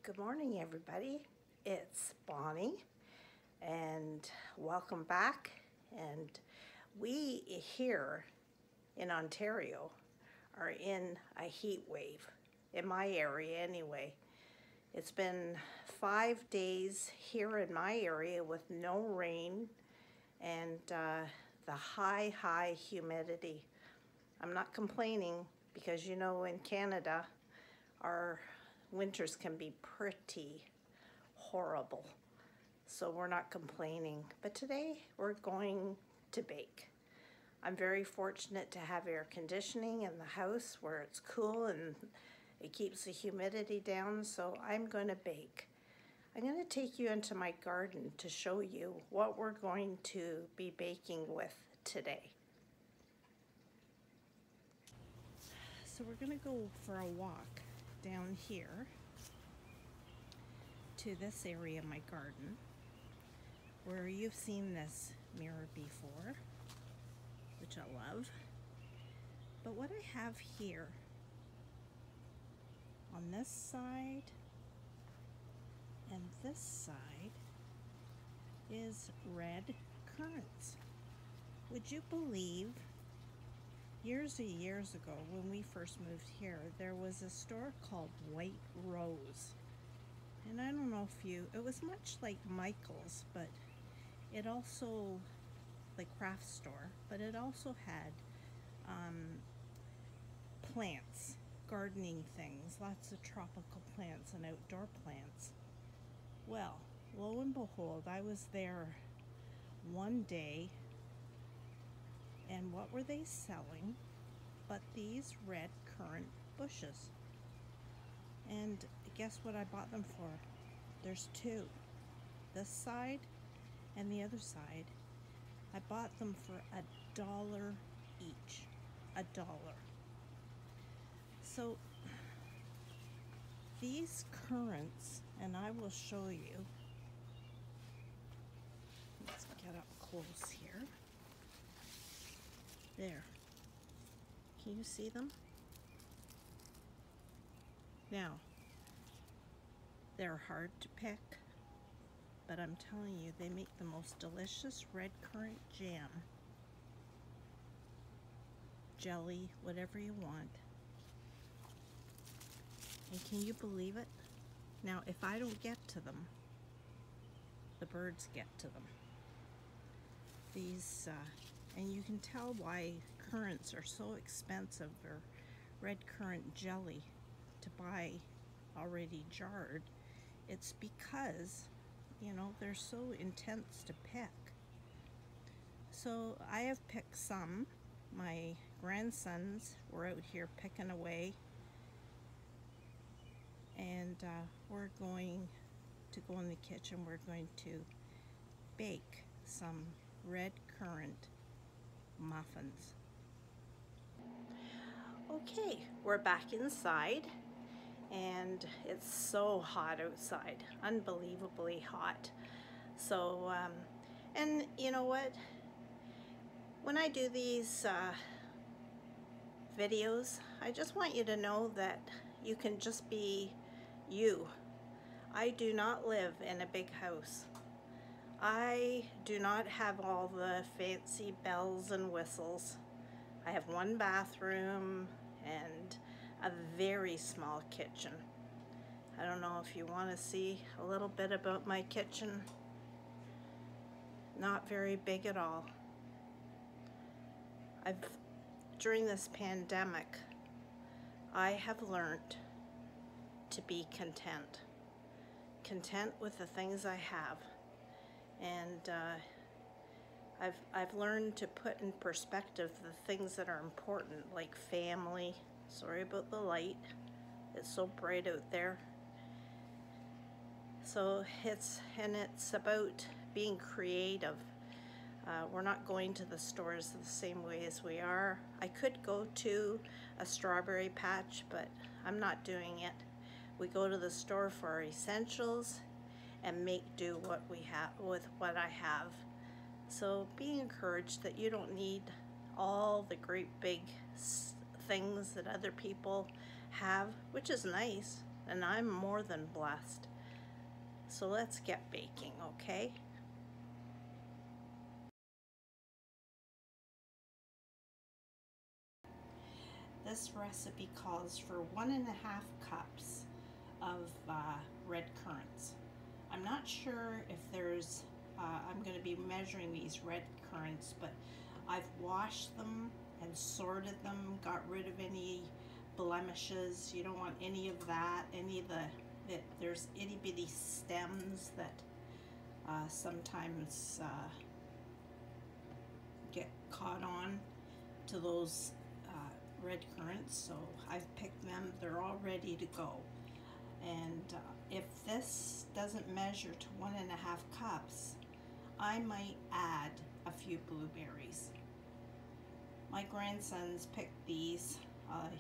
Good morning, everybody. It's Bonnie, and welcome back. And we here in Ontario are in a heat wave, in my area anyway. It's been 5 days here in my area with no rain and the high humidity. I'm not complaining because you know in Canada our winters can be pretty horrible, so we're not complaining. But today we're going to bake. I'm very fortunate to have air conditioning in the house where it's cool and it keeps the humidity down, so I'm going to bake. I'm going to take you into my garden to show you what we're going to be baking with today. So we're going to go for a walk down here to this area of my garden where you've seen this mirror before, which I love. But what I have here on this side and this side is red currants. Would you believe years and years ago when we first moved here, there was a store called White Rose. And I don't know if it was much like Michael's, but it also, like craft store, but it also had plants, gardening things, lots of tropical plants and outdoor plants. Well, lo and behold, I was there one day, and what were they selling but these red currant bushes? And guess what I bought them for? There's two, this side and the other side. I bought them for $1 each, $1. So these currants, and I will show you, let's get up close here. There, can you see them? Now, they're hard to pick, but I'm telling you, they make the most delicious red currant jam, jelly, whatever you want. And can you believe it? Now, if I don't get to them, the birds get to them. These, and you can tell why currants are so expensive, or red currant jelly to buy already jarred. It's because, you know, they're so intense to pick. So I have picked some. My grandsons were out here picking away, and we're going to go in the kitchen. We're going to bake some red currant muffins. Okay, we're back inside, and it's so hot outside, unbelievably hot. So, and you know what? When I do these videos, I just want you to know that you can just be you. I do not live in a big house. I do not have all the fancy bells and whistles. I have one bathroom and a very small kitchen. I don't know if you want to see a little bit about my kitchen. Not very big at all. During this pandemic, I have learned to be content. Content with the things I have. And I've learned to put in perspective the things that are important, like family. Sorry about the light. It's so bright out there. So it's about being creative. We're not going to the stores the same way as we are. I could go to a strawberry patch, but I'm not doing it. We go to the store for our essentials and make do what we have with what I have. So be encouraged that you don't need all the great big things that other people have, which is nice. and I'm more than blessed. So let's get baking, okay? This recipe calls for 1.5 cups of red currants. I'm not sure if there's, I'm going to be measuring these red currants, but I've washed them and sorted them, got rid of any blemishes. You don't want any of that, any of there's itty bitty stems that sometimes get caught on to those red currants. So I've picked them, they're all ready to go. And if this doesn't measure to 1.5 cups, I might add a few blueberries. My grandsons picked these.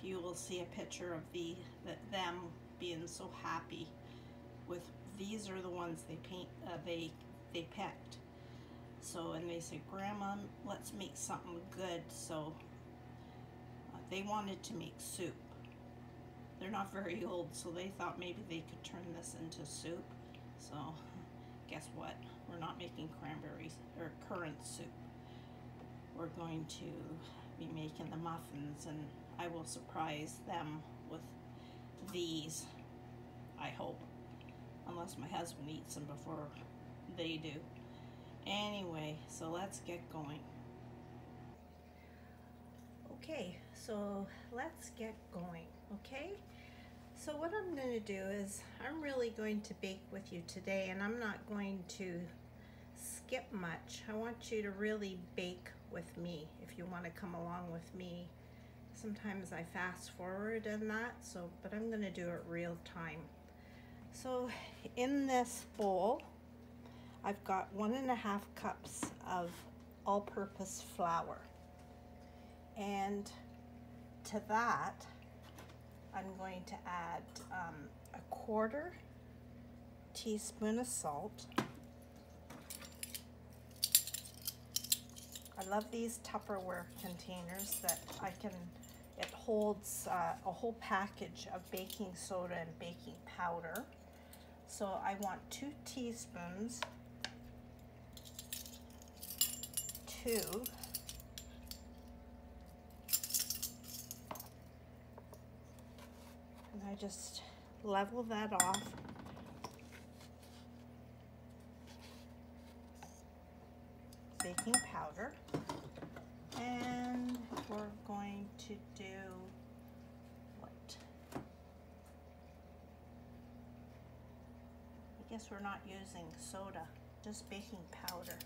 You will see a picture of them being so happy with these. Are the ones they picked. So, and they said, Grandma, let's make something good. So they wanted to make soup. They're not very old, so they thought maybe they could turn this into soup. So guess what? We're not making cranberries or currant soup. We're going to be making the muffins, and I will surprise them with these, I hope, unless my husband eats them before they do. Anyway, so let's get going. Okay, so let's get going, okay? So what I'm going to do is I'm really going to bake with you today, and I'm not going to skip much. I want you to really bake with me if you want to come along with me. Sometimes I fast forward and that, so but I'm going to do it real time. So in this bowl, I've got 1.5 cups of all-purpose flour. And to that, I'm going to add a 1/4 teaspoon of salt. I love these Tupperware containers that it holds a whole package of baking soda and baking powder. So I want 2 teaspoons, 2, and I just level that off. Baking powder, and we're going to do what? I guess we're not using soda, just baking powder.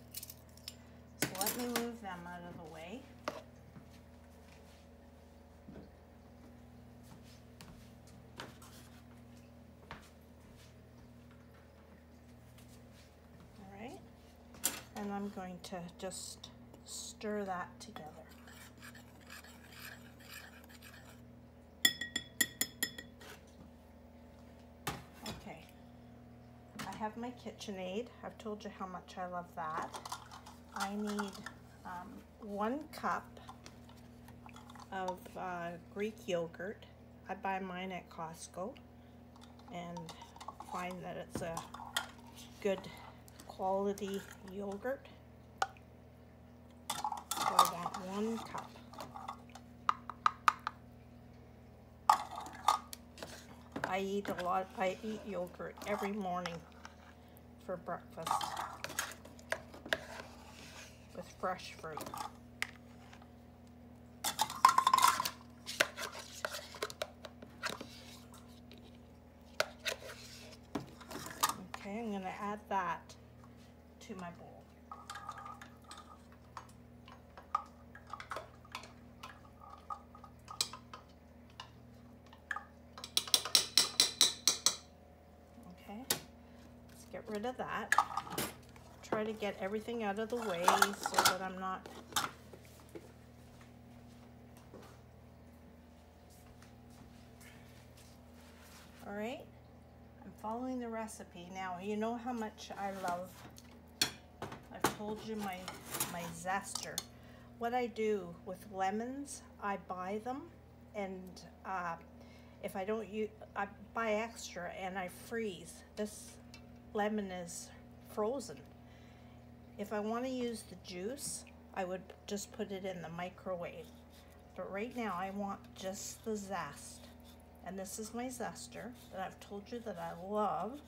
So let me move them out of the way. And I'm going to just stir that together. Okay, I have my KitchenAid. I've told you how much I love that. I need 1 cup of Greek yogurt. I buy mine at Costco and find that it's a good quality yogurt. So I want 1 cup. I eat yogurt every morning for breakfast with fresh fruit. Okay, I'm going to add that to my bowl. Okay, let's get rid of that. Try to get everything out of the way so that I'm not all right. I'm following the recipe. Now, you know how much I love, I've told you my zester. What I do with lemons, I buy them, and if I don't use, I buy extra and I freeze. This lemon is frozen. If I want to use the juice, I would just put it in the microwave. But right now I want just the zest. And this is my zester that I've told you that I love.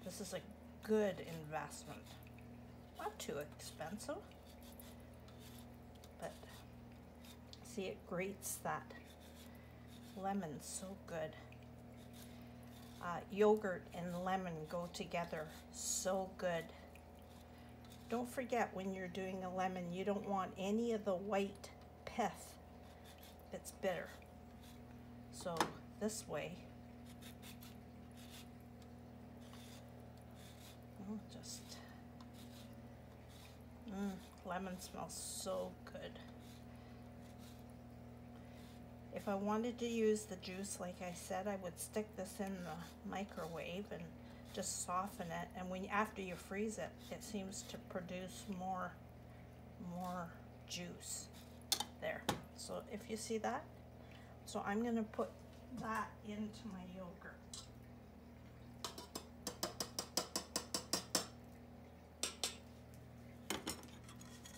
This is a good investment. Not too expensive. But see, it grates that lemon so good. Yogurt and lemon go together so good. Don't forget, when you're doing a lemon, you don't want any of the white pith. It's bitter. So this way, lemon smells so good. If I wanted to use the juice, like I said, I would stick this in the microwave and just soften it. And after you freeze it, it seems to produce more juice there. So if you see that, so I'm gonna put that into my yogurt.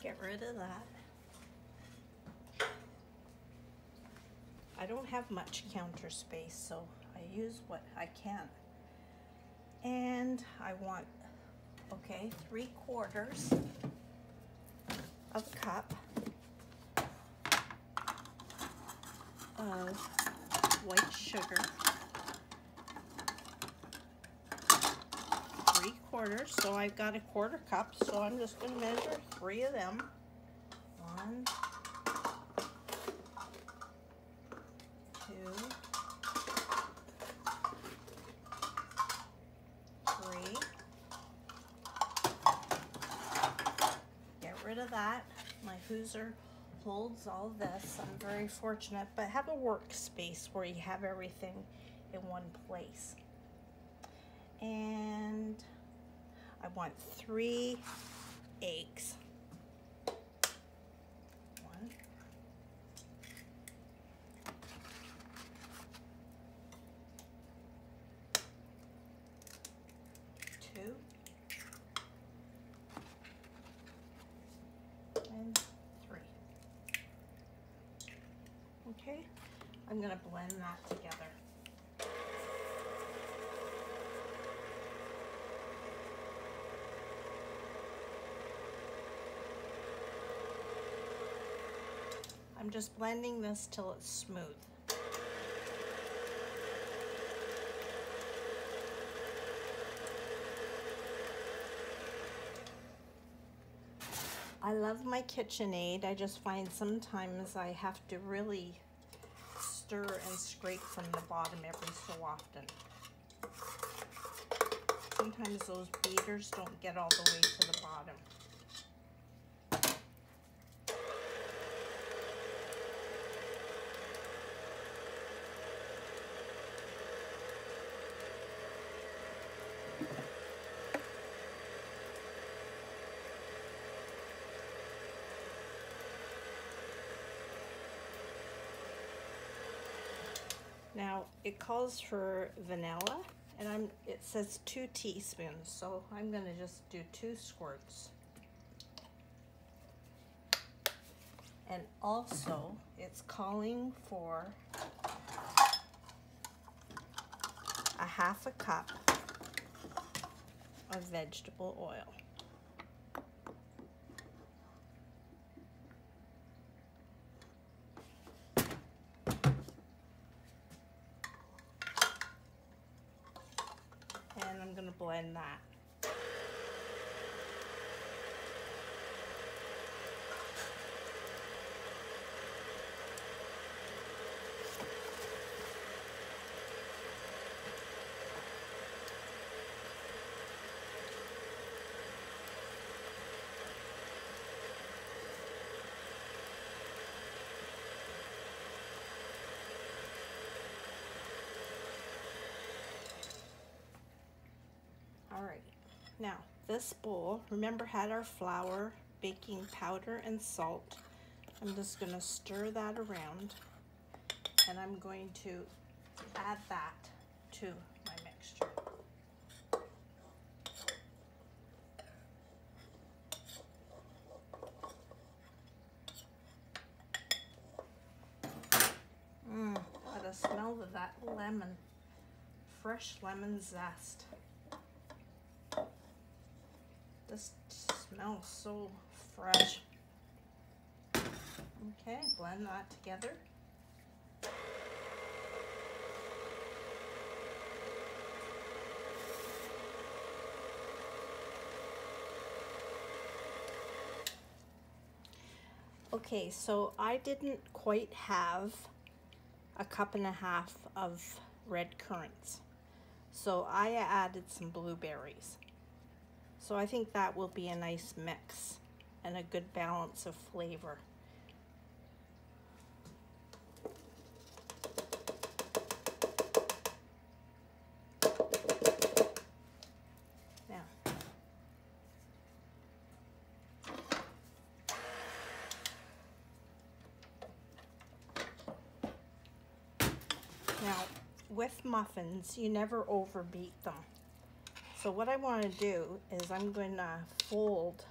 Get rid of that. I don't have much counter space, so I use what I can. And I want, okay, 3/4 of a cup of white sugar. 3/4, so I've got a 1/4 cup, so I'm just going to measure 3 of them. 1, 2, 3. Get rid of that. My Hooser holds all this. I'm very fortunate, but have a workspace where you have everything in one place. And I want 3 eggs. 1, 2, and 3. Okay, I'm gonna blend that together. I'm just blending this till it's smooth. I love my KitchenAid. I just find sometimes I have to really stir and scrape from the bottom every so often. Sometimes those beaters don't get all the way to the bottom. Now it calls for vanilla, and it says 2 teaspoons, so I'm going to just do 2 squirts. And also it's calling for a 1/2 cup of vegetable oil. And I'm going to blend that. All right, now this bowl, remember, had our flour, baking powder, and salt. I'm just going to stir that around, and I'm going to add that to my mixture. What a smell of that lemon, fresh lemon zest. This smells so fresh. Okay, blend that together. Okay, so I didn't quite have a cup and a half of red currants. So I added some blueberries. So I think that will be a nice mix and a good balance of flavor. Now, with muffins, you never overbeat them. So what I want to do is I'm going to fold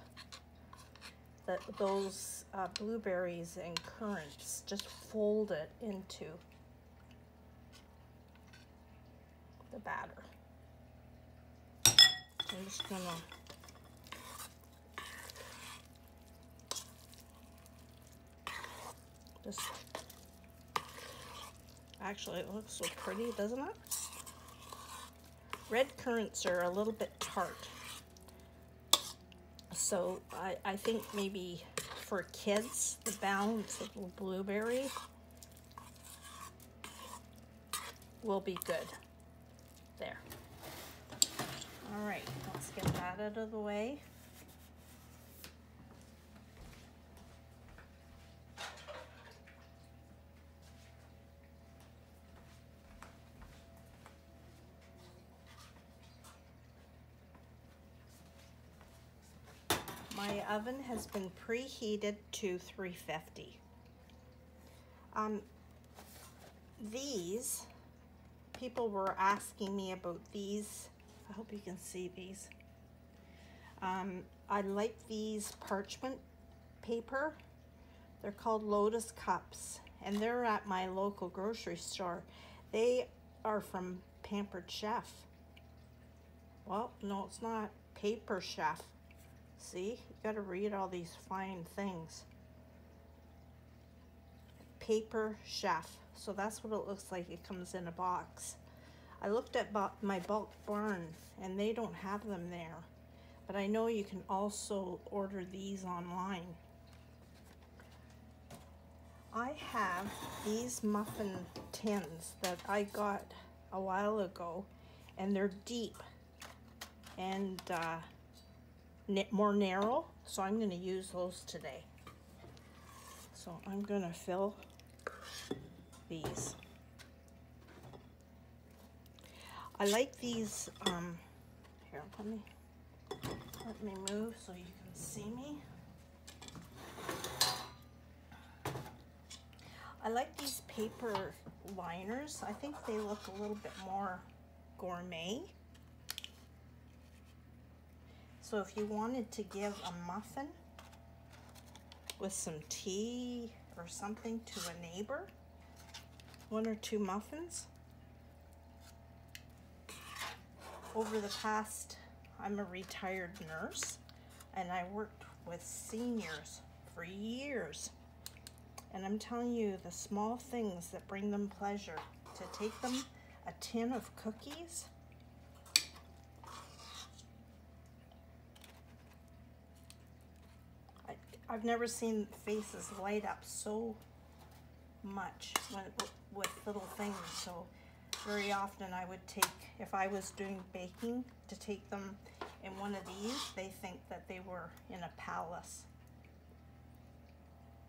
those blueberries and currants, just fold it into the batter. I'm just going to actually, it looks so pretty, doesn't it? Red currants are a little bit tart. So I think maybe for kids, the balance of the blueberry will be good. There. All right, let's get that out of the way. My oven has been preheated to 350. These, people were asking me about these. I hope you can see these. I like these parchment paper. They're called Lotus cups, and they're at my local grocery store. They are from Pampered Chef. Well, no, it's not. Paper Chef. See, you gotta read all these fine things. Paper Chef. So that's what it looks like. It comes in a box. I looked at my bulk barn and they don't have them there. But I know you can also order these online. I have these muffin tins that I got a while ago, and they're deep and more narrow, so I'm going to use those today. So I'm going to fill these. I like these, here, let me move so you can see me. I like these paper liners. I think they look a little bit more gourmet. So if you wanted to give a muffin with some tea or something to a neighbor, 1 or 2 muffins. Over the past, I'm a retired nurse, and I worked with seniors for years. And I'm telling you, the small things that bring them pleasure, to take them a tin of cookies, I've never seen faces light up so much with little things. So very often I would take, if I was doing baking, to take them in one of these, they think that they were in a palace.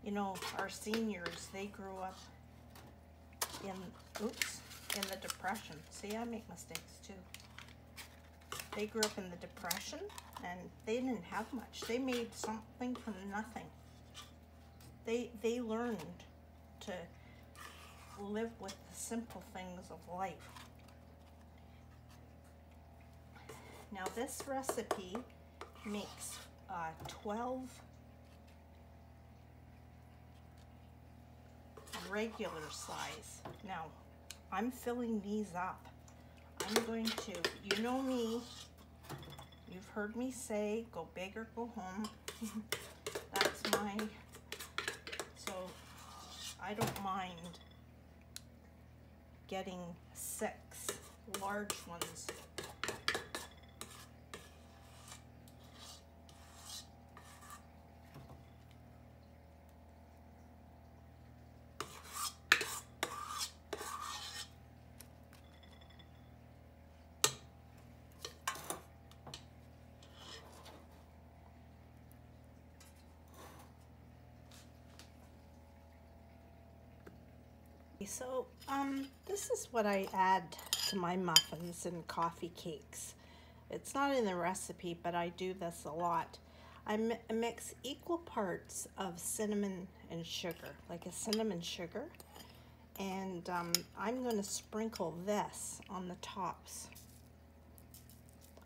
You know, our seniors, they grew up in the Depression. See, I make mistakes too. They grew up in the Depression, and they didn't have much. They made something from nothing. They learned to live with the simple things of life. Now this recipe makes 12 regular size. Now I'm filling these up. I'm going to, you know me, you've heard me say, go big or go home. That's my, so I don't mind getting 6 large ones. So this is what I add to my muffins and coffee cakes. It's not in the recipe, but I do this a lot. I mix equal parts of cinnamon and sugar, like a cinnamon sugar, and I'm going to sprinkle this on the tops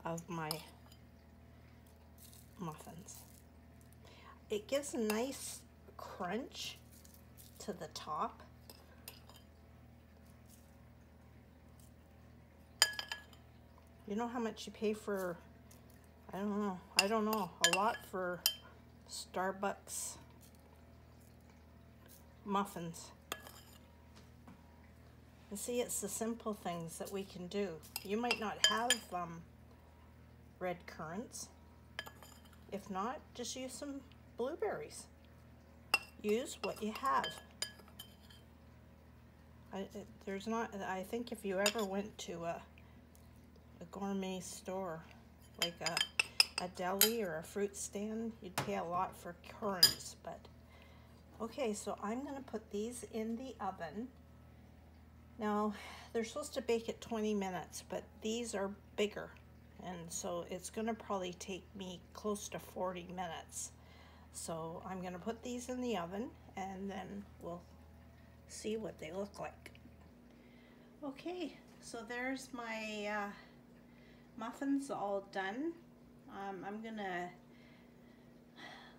of my muffins. It gives a nice crunch to the top. You know how much you pay for, I don't know, a lot for Starbucks muffins. And see, it's the simple things that we can do. You might not have red currants. If not, just use some blueberries. Use what you have. I think if you ever went to a gourmet store, like a deli or a fruit stand, you'd pay a lot for currants. But okay, so I'm going to put these in the oven. Now they're supposed to bake at 20 minutes, but these are bigger, and so it's going to probably take me close to 40 minutes. So I'm going to put these in the oven, and then we'll see what they look like. Okay, so there's my muffins all done. I'm gonna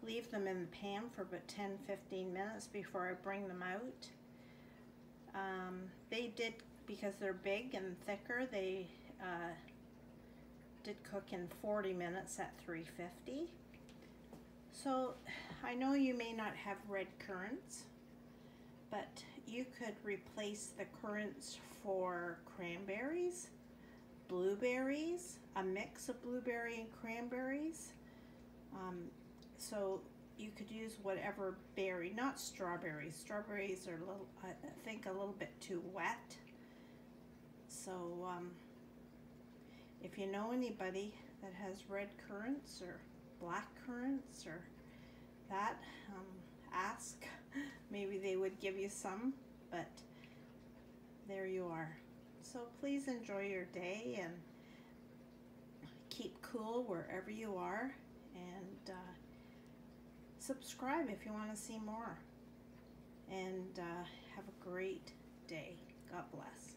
leave them in the pan for about 10-15 minutes before I bring them out. They did, because they're big and thicker, they did cook in 40 minutes at 350. So I know you may not have red currants, but you could replace the currants for cranberries, blueberries, a mix of blueberry and cranberries. So you could use whatever berry, not strawberries. Strawberries are a little, I think, a little bit too wet. So if you know anybody that has red currants or black currants or that, ask. Maybe they would give you some, but there you are. So please enjoy your day and keep cool wherever you are, and subscribe if you want to see more, and have a great day. God bless.